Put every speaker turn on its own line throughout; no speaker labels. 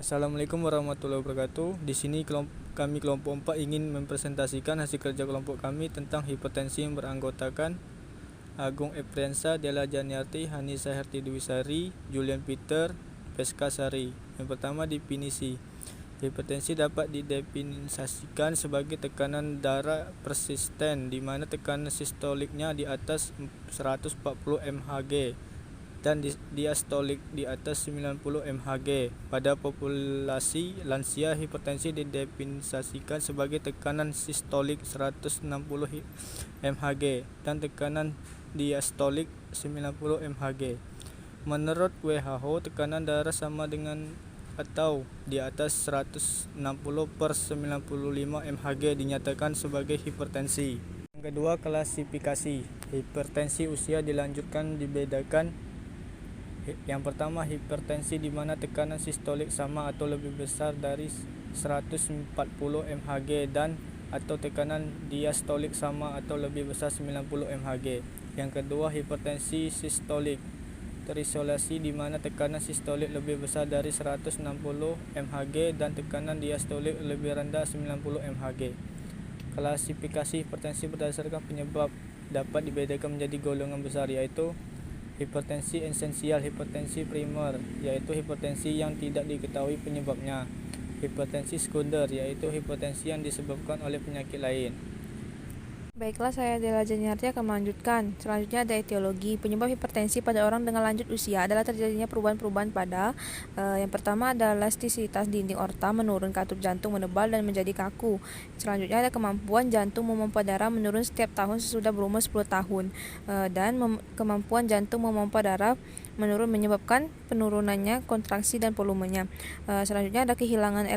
Assalamualaikum warahmatullahi wabarakatuh. Di sini kami kelompok 4 ingin mempresentasikan hasil kerja kelompok kami tentang hipertensi yang beranggotakan Agung Epriansa, Della Janiarti, Hanisa Herti Dewisari, Julian Peter, Peska Sari. Yang pertama, definisi. Hipertensi dapat didefinisikan sebagai tekanan darah persisten di mana tekanan sistoliknya di atas 140 mHg dan diastolik di atas 90 mHg. Pada populasi lansia, hipertensi didefinisikan sebagai tekanan sistolik 160 mHg dan tekanan diastolik 90 mHg. Menurut WHO, tekanan darah sama dengan atau di atas 160/95 mHg dinyatakan sebagai hipertensi. Yang kedua, klasifikasi. Hipertensi usia dilanjutkan dibedakan. Yang pertama, hipertensi di mana tekanan sistolik sama atau lebih besar dari 140 mHg dan atau tekanan diastolik sama atau lebih besar 90 mHg. Yang kedua, hipertensi sistolik terisolasi di mana tekanan sistolik lebih besar dari 160 mHg dan tekanan diastolik lebih rendah 90 mHg. Klasifikasi hipertensi berdasarkan penyebab dapat dibedakan menjadi golongan besar, yaitu hipertensi esensial, hipertensi primer, yaitu hipertensi yang tidak diketahui penyebabnya. Hipertensi sekunder, yaitu hipertensi yang disebabkan oleh penyakit lain.
Baiklah, saya Della Janiarti akan melanjutkan. Selanjutnya ada etiologi. Penyebab hipertensi pada orang dengan lanjut usia adalah terjadinya perubahan-perubahan pada yang pertama adalah elastisitas dinding aorta menurun, katup jantung menebal dan menjadi kaku. Selanjutnya ada kemampuan jantung memompa darah menurun setiap tahun sesudah berumur 10 tahun dan kemampuan jantung memompa darah menurun menyebabkan penurunannya kontraksi dan volumenya. Selanjutnya ada kehilangan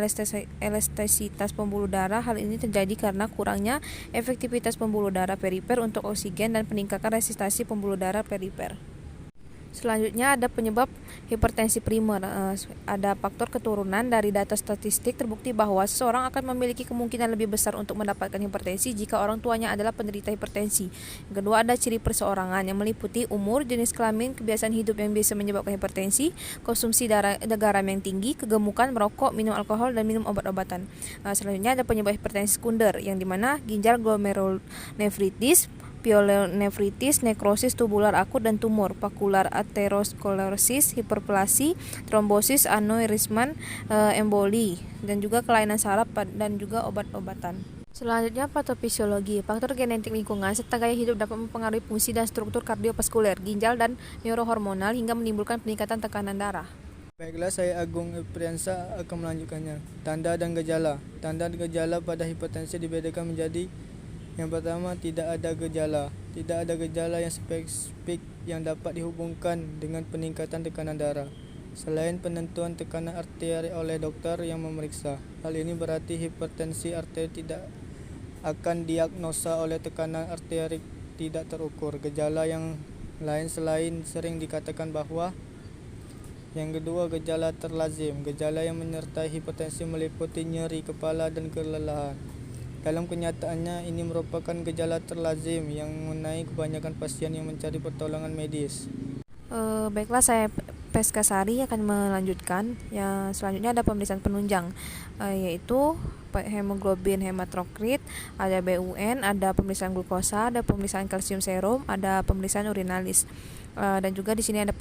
elastisitas pembuluh darah. Hal ini terjadi karena kurangnya efektivitas pembuluh darah perifer untuk oksigen dan peningkatan resistansi pembuluh darah perifer. Selanjutnya ada penyebab hipertensi primer. Ada faktor keturunan. Dari data statistik terbukti bahwa seseorang akan memiliki kemungkinan lebih besar untuk mendapatkan hipertensi jika orang tuanya adalah penderita hipertensi. Yang kedua ada ciri perseorangan yang meliputi umur, jenis kelamin, kebiasaan hidup yang bisa menyebabkan hipertensi, konsumsi garam yang tinggi, kegemukan, merokok, minum alkohol, dan minum obat-obatan. Selanjutnya ada penyebab hipertensi sekunder yang dimana ginjal, glomerulonefritis, pielonefritis, nekrosis tubular akut dan tumor, vakular aterosklerosis, hiperplasi, trombosis, aneurisma, emboli, dan juga kelainan saraf dan juga obat-obatan. Selanjutnya patofisiologi. Faktor genetik lingkungan serta gaya hidup dapat mempengaruhi fungsi dan struktur kardiovaskuler, ginjal, dan neurohormonal hingga menimbulkan peningkatan tekanan darah.
Baiklah, saya Agung Epriansa akan melanjutkannya. Tanda dan gejala. Tanda dan gejala pada hipertensi dibedakan menjadi: yang pertama, tidak ada gejala. Tidak ada gejala yang spesifik yang dapat dihubungkan dengan peningkatan tekanan darah selain penentuan tekanan arteri oleh dokter yang memeriksa. Hal ini berarti hipertensi arteri tidak akan diagnosa oleh tekanan arteri tidak terukur. Gejala yang lain selain sering dikatakan bahwa: yang kedua, gejala terlazim. Gejala yang menyertai hipertensi meliputi nyeri kepala dan kelelahan. Dalam kenyataannya, ini merupakan gejala terlazim yang mengenai kebanyakan pasien yang mencari pertolongan medis.
Baiklah, saya Peska Sari akan melanjutkan. Yang selanjutnya ada pemeriksaan penunjang, yaitu hemoglobin hematokrit, ada BUN, ada pemeriksaan glukosa, ada pemeriksaan kalsium serum, ada pemeriksaan urinalis. Dan juga di sini ada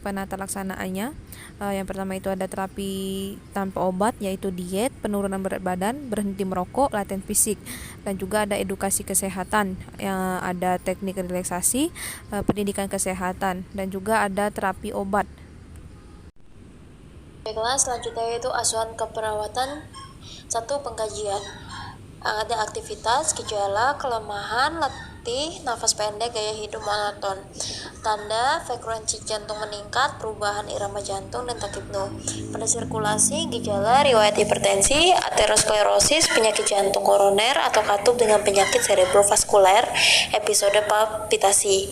penata laksanaannya. Yang pertama itu ada terapi tanpa obat, yaitu diet, penurunan berat badan, berhenti merokok, latihan fisik, dan juga ada edukasi kesehatan, yang ada teknik relaksasi, pendidikan kesehatan, dan juga ada terapi obat.
Baiklah, selanjutnya yaitu asuhan keperawatan. 1. Pengkajian. Ada aktivitas, gejala, kelemahan, letih, nafas pendek, gaya hidup monoton. Tanda, frekuensi jantung meningkat, perubahan irama jantung, dan takipno. Pada sirkulasi, gejala, riwayat hipertensi, aterosklerosis, penyakit jantung koroner atau katup dengan penyakit cerebrovaskuler, episode palpitasi.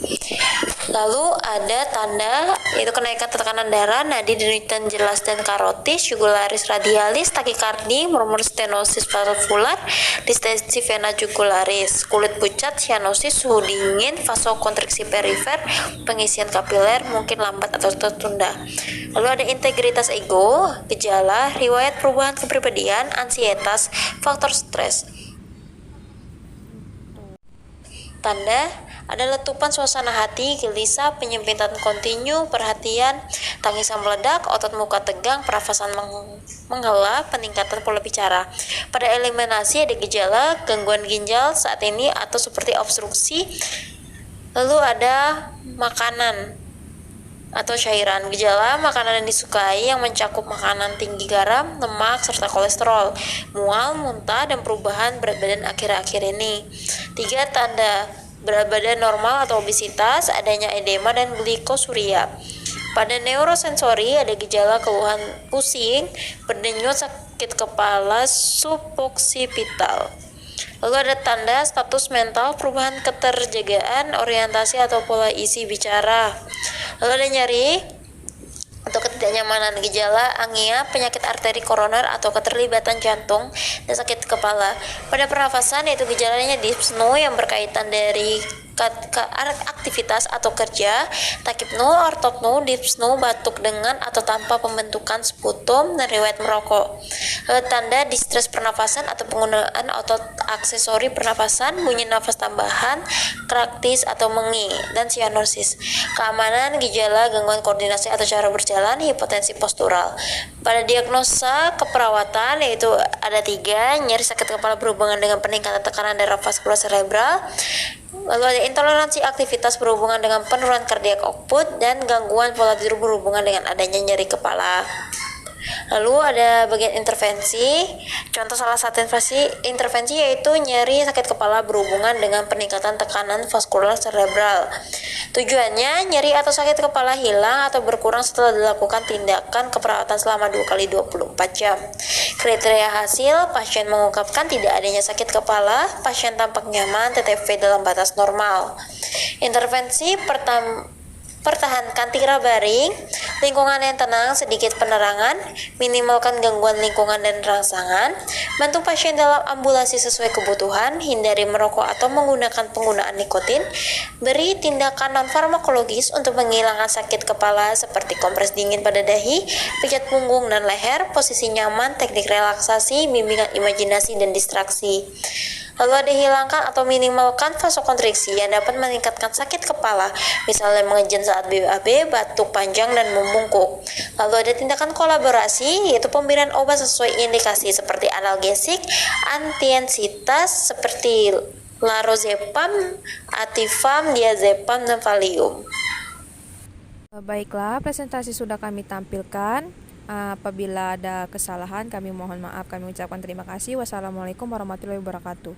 Lalu ada tanda yaitu kenaikan tekanan darah, nadi denyutan jelas dan karotis, jugularis radialis, takikardi, murmur stenosis valvular, distensi vena jugularis, kulit pucat, cyanosis, suhu dingin, vasokonstriksi perifer, pengisian kapiler mungkin lambat atau tertunda. Lalu ada integritas ego, gejala, riwayat perubahan kepribadian, ansietas, faktor stres. Tanda ada letupan suasana hati, gelisah, penyempitan kontinu, perhatian, tangisan meledak, otot muka tegang, pernafasan menghela, peningkatan pola bicara. Pada eliminasi ada gejala gangguan ginjal saat ini atau seperti obstruksi. Lalu ada makanan atau cairan. Gejala makanan yang disukai yang mencakup makanan tinggi garam, lemak, serta kolesterol, mual, muntah, dan perubahan berat badan akhir-akhir ini. 3 tanda berat badan normal atau obesitas, adanya edema dan glikosuria. Pada neurosensori ada gejala keluhan pusing, berdenyut, sakit kepala, suboccipital. Lalu ada tanda status mental, perubahan keterjagaan, orientasi atau pola isi bicara. Lalu ada nyeri atau ketidaknyamanan, gejala angina, penyakit arteri koroner atau keterlibatan jantung, dan sakit kepala. Pada pernafasan yaitu gejalanya dyspnea yang berkaitan dari aktivitas atau kerja, takipnoe, ortopnoe, dyspnea, batuk dengan atau tanpa pembentukan sputum, dan riwayat merokok. Tanda distres pernafasan atau penggunaan otot aksesori pernafasan, bunyi nafas tambahan, praktis atau mengi, dan cyanosis. Keamanan, gejala gangguan koordinasi atau cara berjalan, hipotensi postural. Pada diagnosa keperawatan yaitu ada 3, nyeri sakit kepala berhubungan dengan peningkatan tekanan darah vaskular cerebral. Lalu ada intoleransi aktivitas berhubungan dengan penurunan kardiak output, dan gangguan pola tidur berhubungan dengan adanya nyeri kepala. Lalu ada bagian intervensi. Contoh salah satu intervensi yaitu nyeri sakit kepala berhubungan dengan peningkatan tekanan vaskular cerebral. Tujuannya, nyeri atau sakit kepala hilang atau berkurang setelah dilakukan tindakan keperawatan selama 2 kali 24 jam. Kriteria hasil, pasien mengungkapkan tidak adanya sakit kepala, pasien tampak nyaman, TTV dalam batas normal. Intervensi pertahankan tiara baring, lingkungan yang tenang, sedikit penerangan, minimalkan gangguan lingkungan dan rangsangan, bantu pasien dalam ambulasi sesuai kebutuhan, hindari merokok atau menggunakan penggunaan nikotin, beri tindakan non-farmakologis untuk menghilangkan sakit kepala seperti kompres dingin pada dahi, pijat punggung dan leher, posisi nyaman, teknik relaksasi, bimbingan imajinasi dan distraksi. Lalu ada hilangkan atau minimalkan vasokonstriksi yang dapat meningkatkan sakit kepala, misalnya mengejan saat BAB, batuk panjang, dan membungkuk. Lalu ada tindakan kolaborasi, yaitu pemberian obat sesuai indikasi seperti analgesik, antiensitas seperti larozepam, atifam, diazepam, dan valium.
Baiklah, presentasi sudah kami tampilkan. Apabila ada kesalahan, kami mohon maaf. Kami ucapkan terima kasih. Wassalamualaikum warahmatullahi wabarakatuh.